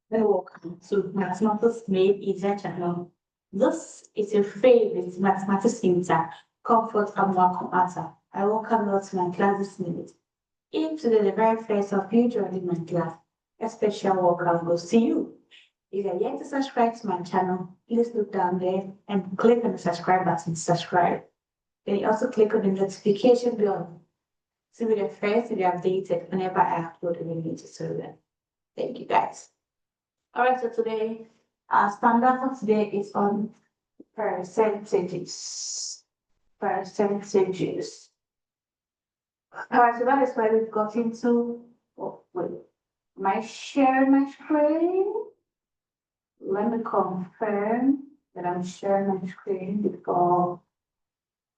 Welcome to Mathematics Made Easier channel. This is your favorite mathematics tutor, Comfort Amwakomata. I welcome you to my class this minute. If today the very first of you joining my class, a special welcome goes to you. If you are yet to subscribe to my channel, please look down there and click on the subscribe button to subscribe. Then you also click on the notification bell to be the first to be updated whenever I upload a new tutorial. Thank you guys. All right, so today, our standard for today is on percentages. Percentages. All right, so that is why we've got into, oh, wait, am I sharing my screen? Let me confirm that I'm sharing my screen before,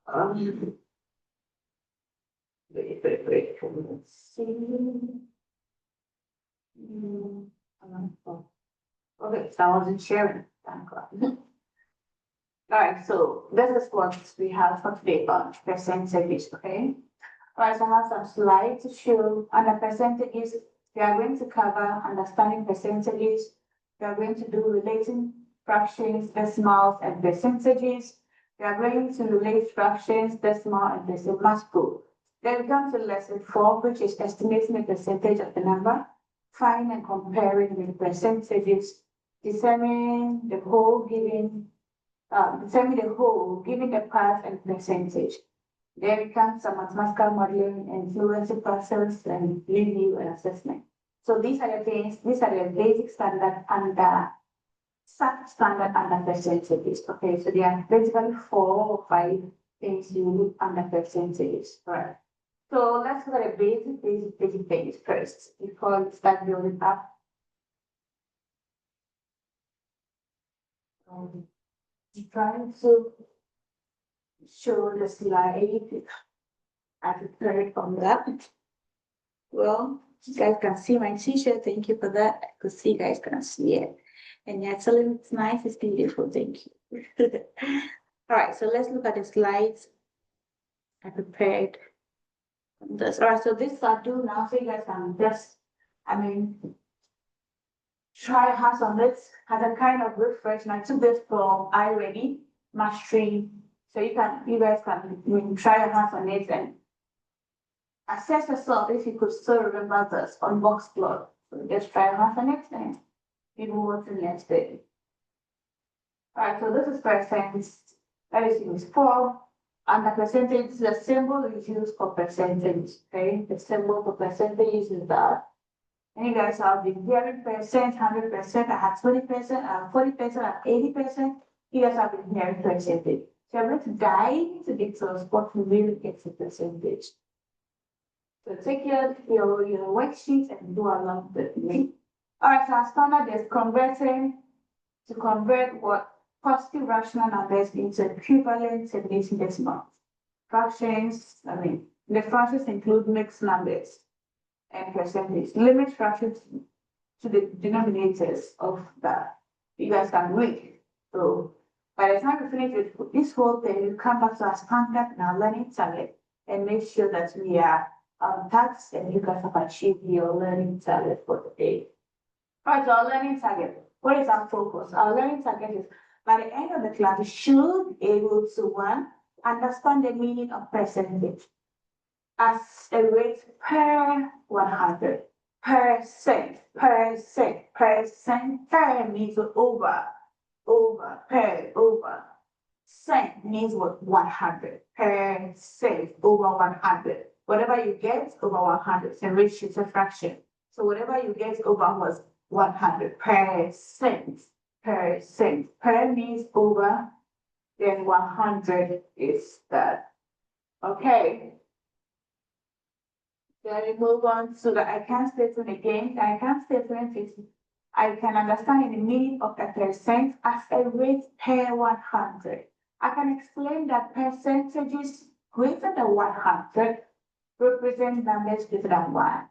wait, let's see. Okay, so I wasn't sharing, thank God. All right, so this is what we have for today on percentages, okay? All right, so I have some slides to show under percentages. We are going to cover understanding percentages. We are going to do relating fractions, decimals, and percentages. We are going to relate fractions, decimal, and decimal. Then we come to lesson 4, which is estimating the percentage of the number, finding and comparing with percentages, determining the whole, giving the part and percentage. Then we come to mathematical modeling, influencing process, and review and assessment. So these are the things, these are the basic standard under substandard under percentages. Okay, so there are basically 4 or 5 things you look under percentages. Right. So let's look at the basic things first before we start building up. Trying to show the slide I prepared on that. Well, you guys can see my t-shirt. Thank you for that. I could see you guys can see it. And you're telling me it's nice, it's beautiful. Thank you. All right, so let's look at the slides I prepared on this. All right, so this I do now, so you guys can just, try hands on it as a kind of refresh. And I took this from iReady Mastery. So you guys can try your hands on it and assess yourself if you could still remember this on box plot. So just try your hands on it and maybe what's in next day. All right, so this is percent. That is used for. And the percentage, the symbol is used for percentage. Okay, the symbol for percentage is that. And you guys have been hearing percent, 100%, I had 20%, I have 40%, I have 80%. You guys have been hearing percentage. So I'm going to dive into details what really gets the percentage. So take your worksheet and do along with me. All right, so our standard is to convert what positive rational numbers into equivalent terminating decimals. Fractions, the fractions include mixed numbers and percentage. Limit fractions to the denominators of that. You guys can read. So by the time we finish with this whole thing, we come back to our standard and our learning target and make sure that we are on task and you guys have achieved your learning target for the day. All right, so our learning target. What is our focus? Our learning target is by the end of the class, we should be able to, 1, understand the meaning of percentage as a rate per 100. Percent means over, per, over. Cent means what? 100. Percent over 100. Whatever you get over 100, it's a ratio, it's a fraction. So whatever you get over was 100. Percent. Per means over, then 100 is that. Okay. Then we move on to the I can statement again. The I can statement is I can understand the meaning of a percent as a rate per 100. I can explain that percentages greater than 100 represent numbers greater than 1. All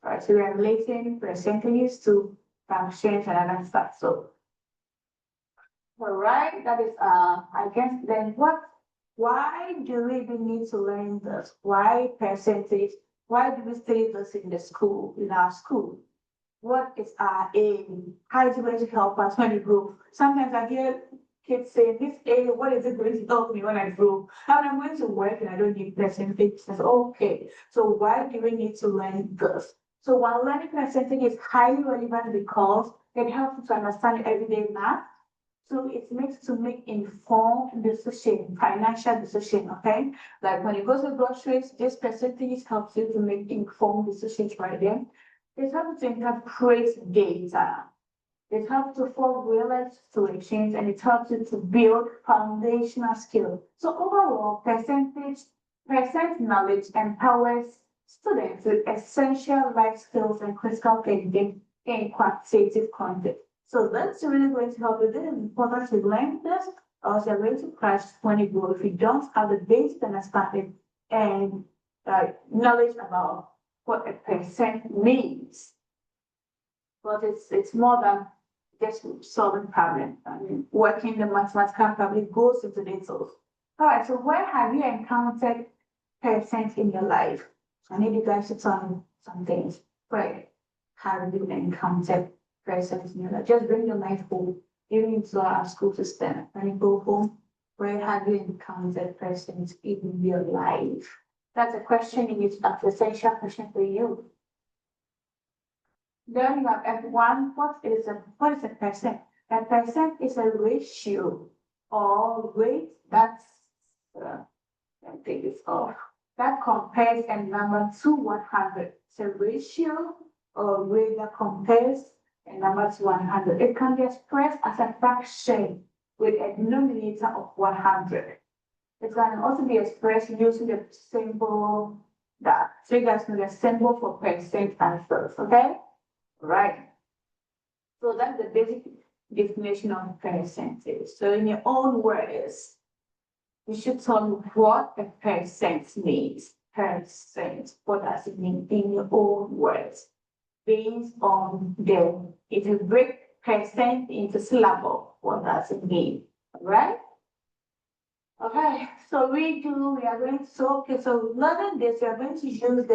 right, so we are relating percentages to functions and other stuff. So, all right, that is, I guess then why do we even need to learn this? Why percentage? Why do we study this in our school? What is our aim? How is it going to help us when we grow? Sometimes I hear kids say, "This aim, what is it going to help me when I grow? And I'm going to work and I don't need percentage." I said, okay, so why do we need to learn this? So while learning percentage is highly relevant because it helps you to understand everyday math, so it makes to make informed decision, financial decision, okay? Like when you go to groceries, this percentage helps you to make informed decisions right there. It helps to interpret data. It helps to form real-life situations and it helps you to build foundational skills. So overall, percent knowledge empowers students with essential life skills and critical thinking in quantitative context. So that's really going to help you. This is important to learn this, or else you're going to crash when you go if you don't have the basic understanding and knowledge about what a percent means. But it's more than just solving problems. I mean, working the mathematical problem goes into details. All right, so where have you encountered percent in your life? I need you guys to tell me some things. Where have you encountered percent in your life? Just bring your life home, even into our school system. When you go home, where have you encountered percent in your life? That's a question you need to ask, essential question for you. Then you have F1. What is a percent? A percent is a ratio or rate that's let me take this off. That compares a number to 100. It's a ratio or rate that compares a number to 100. It can be expressed as a fraction with a denominator of 100. It can also be expressed using the symbol that. So you guys know the symbol for percent answers, okay? Right. So that's the basic definition of percentage. So in your own words, you should tell me what a percent means. Percent. What does it mean in your own words? Based on if you break percent into syllable, what does it mean? All right? Okay, so we are going to, so learning this, we are going to use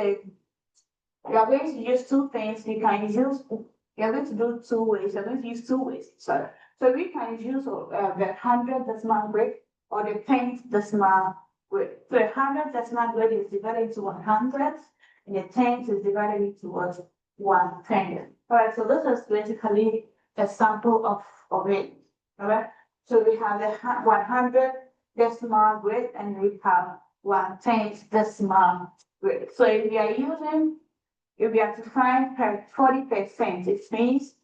two things. We are going to do two ways. We're going to use two ways. So we can use the 100 decimal grid or the 10th decimal grid. So the 100 decimal grid is divided into 100 and the 10th is divided into what? 1/10. All right, so this is basically a sample of it. All right, so we have the 100 decimal grid and we have 1/10 decimal grid. So if we have to find 40%, it means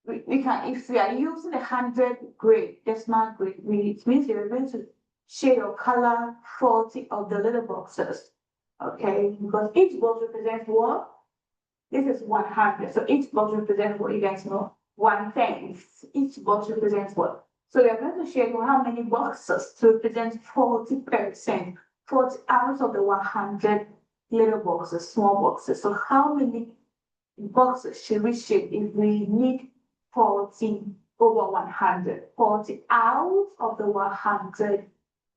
we can, if we are using 100 grid, decimal grid, it means you're going to shade or color 40 of the little boxes. Okay, because each box represents what? This is 100. So each box represents what, you guys know? 1/10. Each box represents what? So we are going to shade how many boxes to represent 40%. 40 out of the 100 little boxes, small boxes. So how many boxes should we shape if we need 40 over 100? 40 out of the 100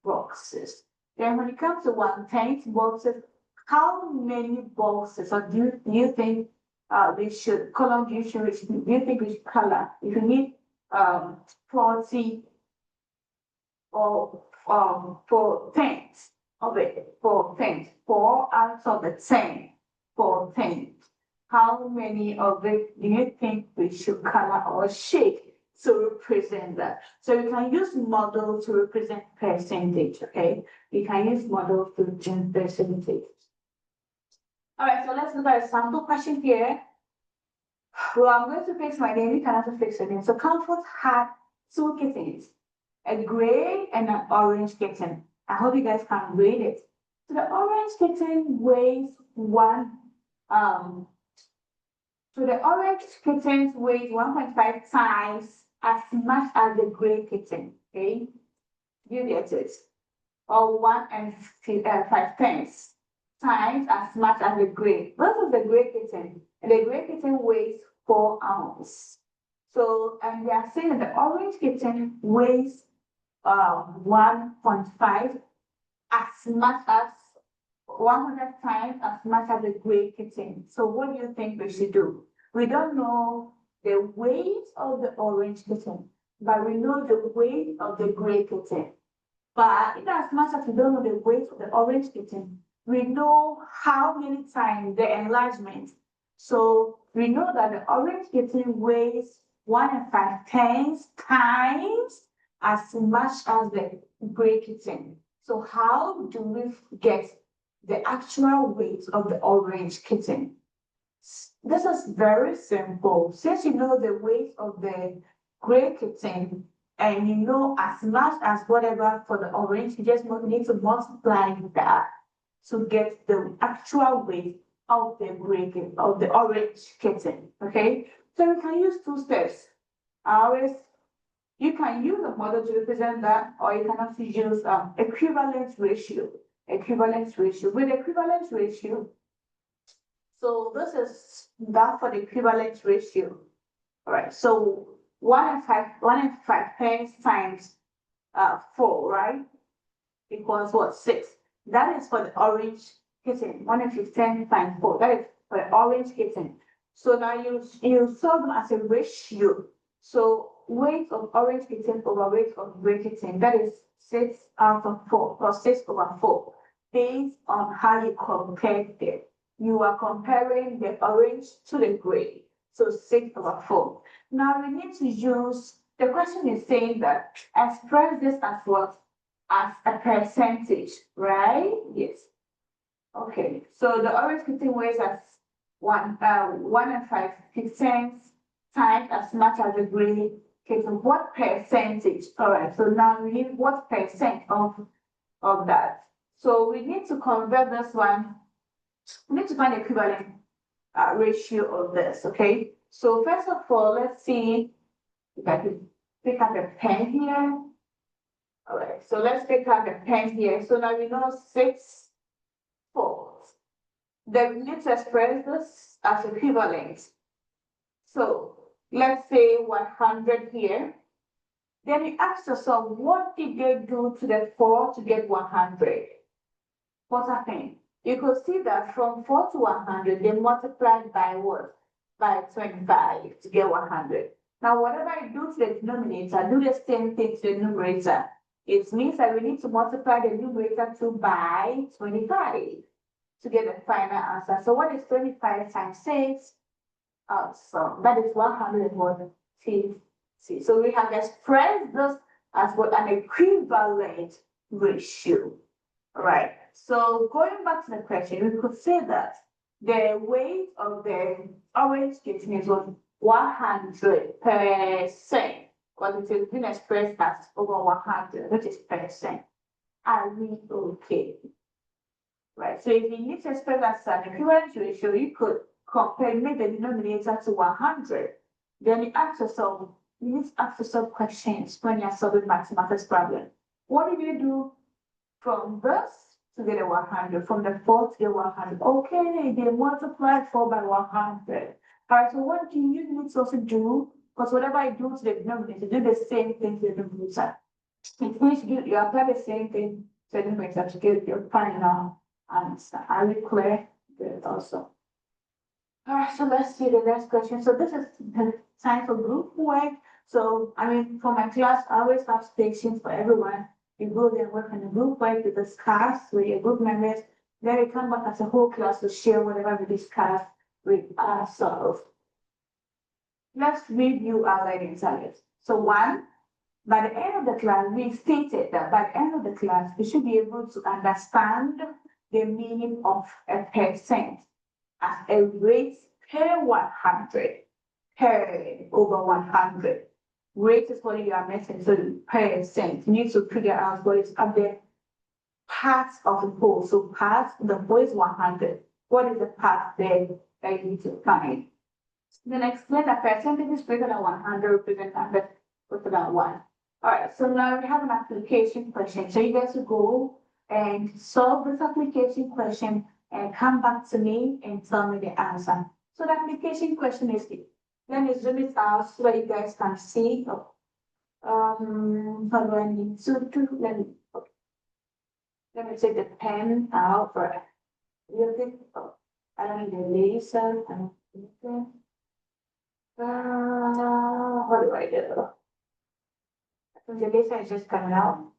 boxes. Then when it comes to 1/10 boxes, how many boxes or do you think we should color? Do you think we should color? If you need 40 or for tenths of it, 4/10, 4 out of the 10, 4/10. How many of it do you think we should color or shade to represent that? So we can use model to represent percentage, okay? We can use model to represent percentage. All right, so let's look at a sample question here. Well, I'm going to fix my name. You can also fix your name. So Comfort had 2 kittens, a gray and an orange kitten. I hope you guys can read it. So the orange kitten weighs 1.5 times as much as the gray kitten. Okay, you get it. Or 1.5 times as much as the gray. What is the gray kitten? And the gray kitten weighs 4 ounces. So, and we are saying that the orange kitten weighs 1.5 as much as 100 times as much as the gray kitten. So what do you think we should do? We don't know the weight of the orange kitten, but we know the weight of the gray kitten. But in as much as we don't know the weight of the orange kitten, we know how many times the enlargement. So we know that the orange kitten weighs 1 5 times as much as the gray kitten. So how do we get the actual weight of the orange kitten? This is very simple. Since you know the weight of the gray kitten and you know as much as whatever for the orange, you just need to multiply that to get the actual weight of the orange kitten. Okay, so we can use 2 steps. You can use a model to represent that, or you can also use equivalence ratio. Equivalence ratio. With equivalence ratio, so this is that for the equivalence ratio. All right, so 1 5 times 4, right? Equals what? 6. That is for the orange kitten. 1 times 4. That is for the orange kitten. So now you solve them as a ratio. So weight of orange kitten over weight of gray kitten. That is 6 out of 4 or 6 over 4. Based on how you compare them. You are comparing the orange to the gray. So 6 over 4. Now we need to use, the question is saying that express this as what? As a percentage, right? Yes. Okay, so the orange kitten weighs as 1 5 times as much as the gray kitten. What percentage? All right, so now we need what percent of that. So we need to convert this one. We need to find the equivalent ratio of this, okay? So first of all, let's see if I can pick up a pen here. All right, so let's pick up a pen here. So now we know 6 fourths. Then we need to express this as equivalent. So let's say 100 here. Then you ask yourself, what did they do to the 4 to get 100? What's happening? You could see that from 4 to 100, they multiplied by what? By 25 to get 100. Now, whatever I do to the denominator, do the same thing to the numerator. It means that we need to multiply the numerator by 25 to get the final answer. So what is 25 times 6? So that is 150. So we have expressed this as what an equivalent ratio. Right. So going back to the question, we could say that the weight of the orange kitten is 100%, because it has been expressed as over 100, which is percent. Are we okay? Right. So if you need to express as an equivalent ratio, you could make the denominator to 100. Then you ask yourself, you need to ask yourself questions when you're solving mathematics problem. What did you do from this to get a 100, from the 4 to get 100? Okay, they multiplied 4 by 100. All right, so what do you need to also do? Because whatever I do to the denominator, do the same thing to the numerator. It means you apply the same thing to the numerator to get your final answer. Are we clear? Good, also. All right, so let's see the next question. So this is the time for group work. So, I mean, for my class, I always have stations for everyone. You go there, work in a group work, you discuss with your group members. Then we come back as a whole class to share whatever we discuss with ourselves. Let's review our learning targets. So 1, by the end of the class, we stated that by the end of the class, we should be able to understand the meaning of a percent as a rate per 100, per over 100. Rate is what you are measuring, so percent. You need to figure out what is up there. Parts of the whole. So parts, the whole is 100. What is the part there that you need to find? Then explain that percentage is greater than 100, represent number greater than 1. All right, so now we have an application question. So you guys will go and solve this application question and come back to me and tell me the answer. So the application question is, let me zoom it out so that you guys can see. How do I need to do? Let me take the pen out for I don't need the laser. What do I do? The data is just coming out.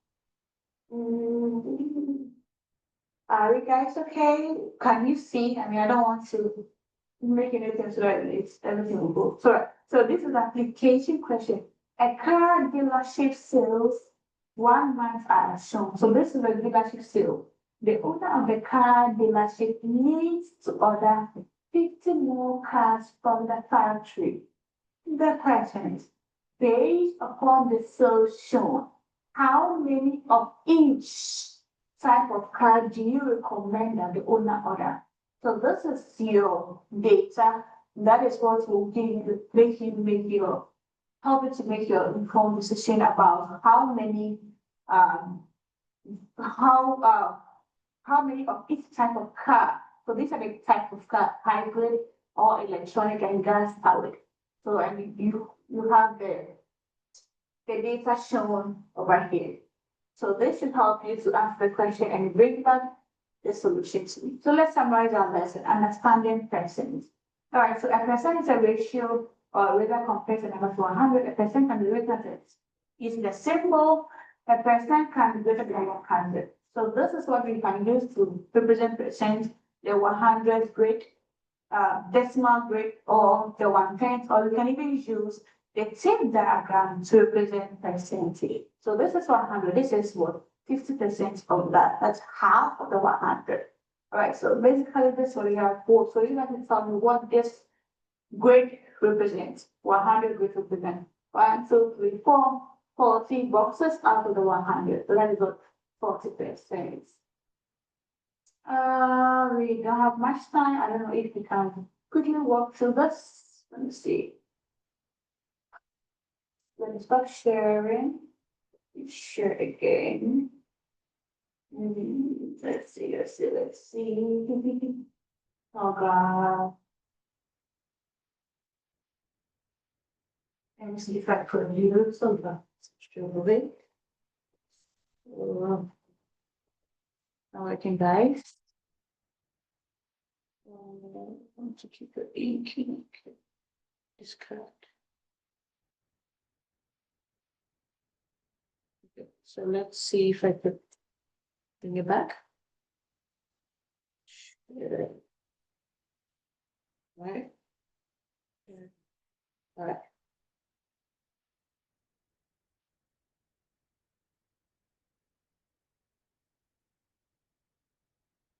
Are you guys okay? Can you see? I mean, I don't want to make anything so that it's everything will go. So this is application question. A car dealership sales 1 month are shown. So this is a dealership sale. The owner of the car dealership needs to order 50 more cars from the factory. The question is, based upon the sales shown, how many of each type of car do you recommend that the owner order? So this is your data. That is what will give you, help you to make your informed decision about how many, how uh, how many of each type of car. So these are the type of car, hybrid or electronic and gas powered. So I mean, you have the data shown over here. So this should help you to answer the question and bring back the solution to me. So let's summarize our lesson, understanding percent. All right, so a percent is a ratio or whether compares a number to 100, a percent can be written using the symbol, a percent can be written by 100. So this is what we can use to represent percent, the 100 grid, decimal grid, or the 1/10, or we can even use the tick diagram to represent percentage. So this is 100, this is what? 50% of that. That's half of the 100. All right, so basically this is what we have for. So you have to tell me what this grid represents. 100 grid represents 1, 2, 3, 4, 40 boxes out of the 100. So that is what 40%. We don't have much time. I don't know if we can quickly walk through this. Let me see. Let me stop sharing. Share again. Let's see. Oh God. Let me see if I put you so that's struggling. Now I can guys. I want to keep it inking. Discard. Okay, so let's see if I could bring it back. Right. All right.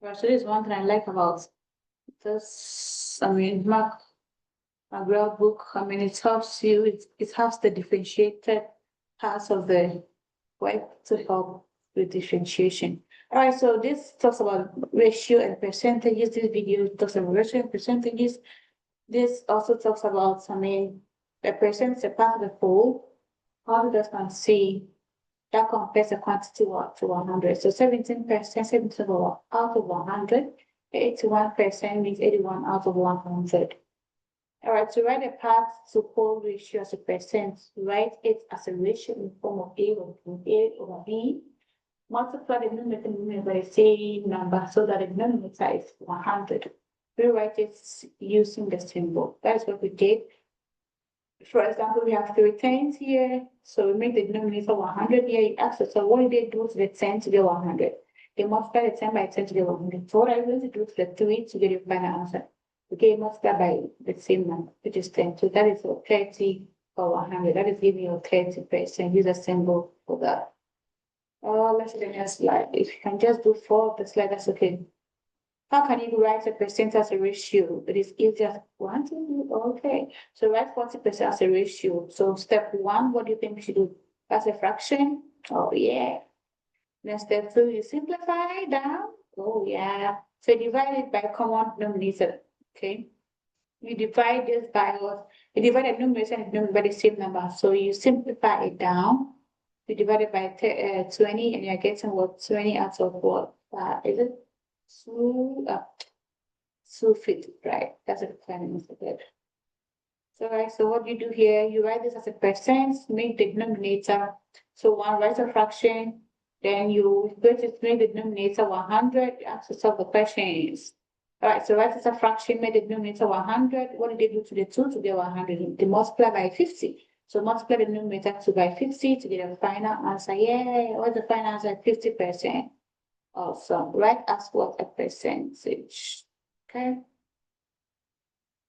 Right, so this is one thing I like about this. I mean, McGraw book. I mean, it helps you. It helps the differentiated parts of the web to help with differentiation. All right, so this talks about ratio and percentages. This video talks about ratio and percentages. This also talks about, I mean, the percent is a part of the whole. How does one see that compares the quantity to 100? So 17%, 17 out of 100. 81% means 81 out of 100. All right, to write a path to whole ratio as a percent, write it as a ratio in form of A over B. Multiply the numerator by the same number so that the denominator is 100. We write it using the symbol. That is what we did. For example, we have 3 tens here. So we make the denominator 100 here. You ask us, so what did they do to the 10 to get 100? They multiply the 10 by 10 to get 100. So what are you going to do to the 3 to get your final answer? Okay, multiply by the same number, which is 10. So that is 30 or 100. That is giving you 30%. Use a symbol for that. Let's see the next slide. If you can just do 4 of the slide, that's okay. How can you write a percent as a ratio? It is easier. 1, 2, okay. So write 40% as a ratio. So step 1, what do you think we should do? As a fraction? Oh yeah. Then step 2, you simplify down. Oh yeah. So divide it by common denominator. Okay. You divide this by what? You divide the numerator and denominator by the same number. So you simplify it down. You divide it by 20 and you're getting what? 20 out of what? Is it? 250, right? That's a planning method. So right, so what you do here, you write this as a percent, make the denominator. So 1, write a fraction, then you go to make the denominator 100. You have to solve the questions. All right, so right as a fraction made the denominator 100. What did they do to the 2 to get 100? They multiply by 50. So multiply the numerator 2 by 50 to get a final answer. Yay! What's the final answer? 50%. Awesome. Write as what a percentage. Okay.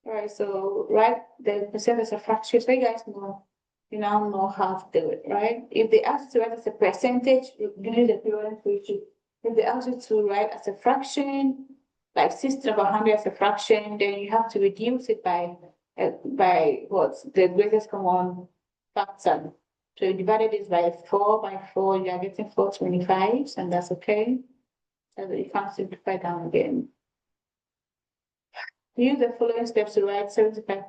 All right, so write the percent as a fraction. So you guys know, you now know how to do it, right? If they ask you to write as a percentage, you need the equivalent ratio. If they ask you to write as a fraction, like 60/100 as a fraction, then you have to reduce it by what? The greatest common factor. So you divided this by 4 by 4, you are getting 425, and that's okay. So you can't simplify down again. Use the following steps to write 75%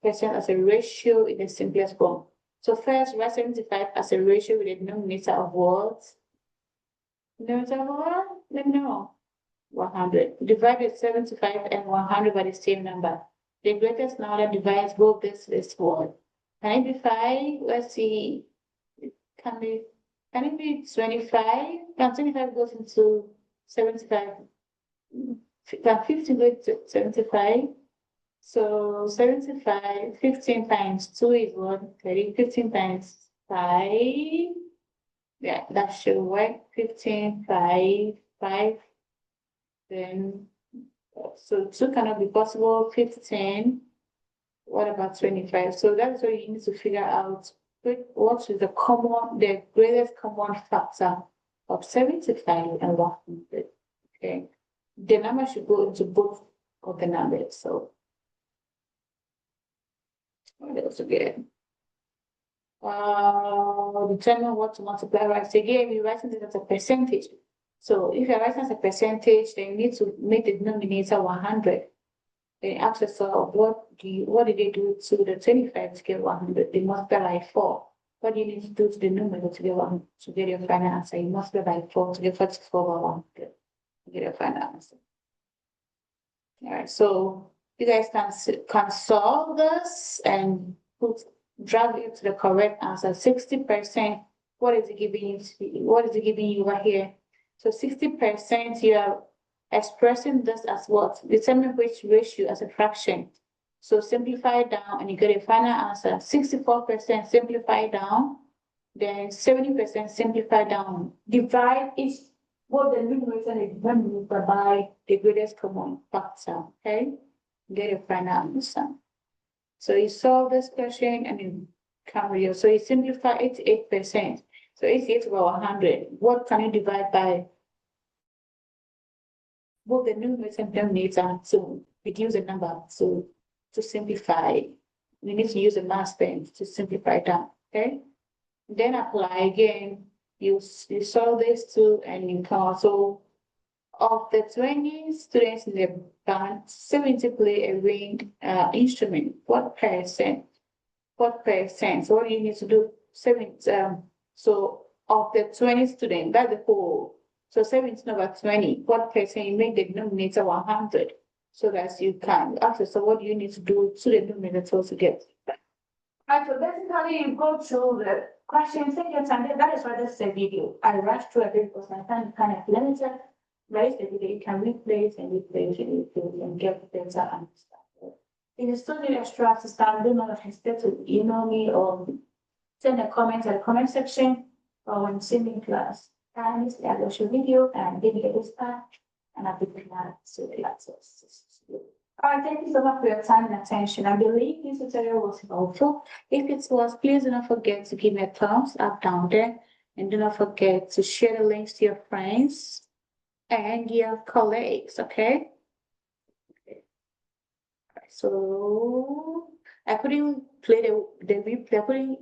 as a ratio in the simplest form. So first, write 75 as a ratio with a denominator of what? Denominator of what? Let me know. 100. Divide the 75 and 100 by the same number. The greatest number divides both this what? Can it be 5? Let's see. Can it be 25? Can 25 goes into 75? Can 50 go to 75? So 75, 15 times 2 is what? 30, 15 times 5. Yeah, that should work. 15, 5, 5. Then, so 2 cannot be possible. 15. What about 25? So that's what you need to figure out. What is the greatest common factor of 75 and 100? Okay. The number should go into both of the numbers. So what else again? Determine what to multiply, right? So again, we're writing this as a percentage. So if you're writing as a percentage, then you need to make the denominator 100. Then ask yourself, what did they do to the 25 to get 100? They multiply by 4. What do you need to do to the numerator to get 100 to get your final answer? You multiply by 4 to get 44 by 100 to get your final answer. All right, so you guys can solve this and drag it to the correct answer. 60%. What is it giving you? What is it giving you right here? So 60%, you are expressing this as what? Determine which ratio as a fraction. So simplify down and you get a final answer. 64% simplify down, then 70% simplify down. Divide each both the numerator and the denominator by the greatest common factor. Okay, get a final answer. So you solve this question and you come here. So you simplify 88%. So 88 over 100. What can you divide by? Both the numerator and denominator to reduce the number. So to simplify, we need to use a math pen to simplify down. Okay. Then apply again. You solve this too, and you come out. So of the 20 students in the band, 70 play a wind instrument. What percent? What percent? So what do you need to do? So of the 20 students, that's the whole. So 17 over 20. What percent? You make the denominator 100, so that you can ask. So what do you need to do to the denominator to get? Right, so basically you go through the questions, take your time. That is why this is a video. I rushed through a bit because my time kind of limited. Raise the video, you can replay it and replay it and replay it and get better understanding. If you still need extra assistance, do not hesitate to email me or send a comment at the comment section or when sending class. And I will show video and give you a dispatch and I'll be glad to assist you. All right, thank you so much for your time and attention. I believe this tutorial was helpful. If it was, please do not forget to give me a thumbs up down there. And do not forget to share the links to your friends and your colleagues, okay? So I couldn't play the replay,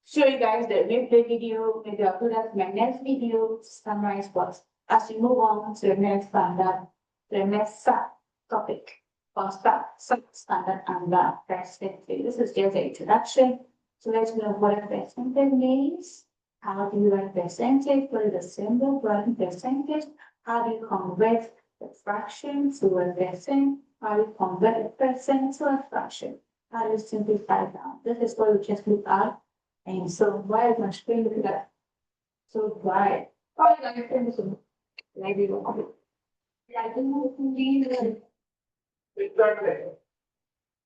show you guys the replay video, maybe I'll put that in my next video to summarize what as we move on to the next standard. The next topic or standard and percentage. This is just an introduction to let you know what a percentage means. How do you write percentage? What is the symbol for writing percentage? How do you convert the fraction to a percent? How do you convert a percent to a fraction? How do you simplify down? This is what we just looked at. And so why is my screen looking at so bright? Oh, like Exactly.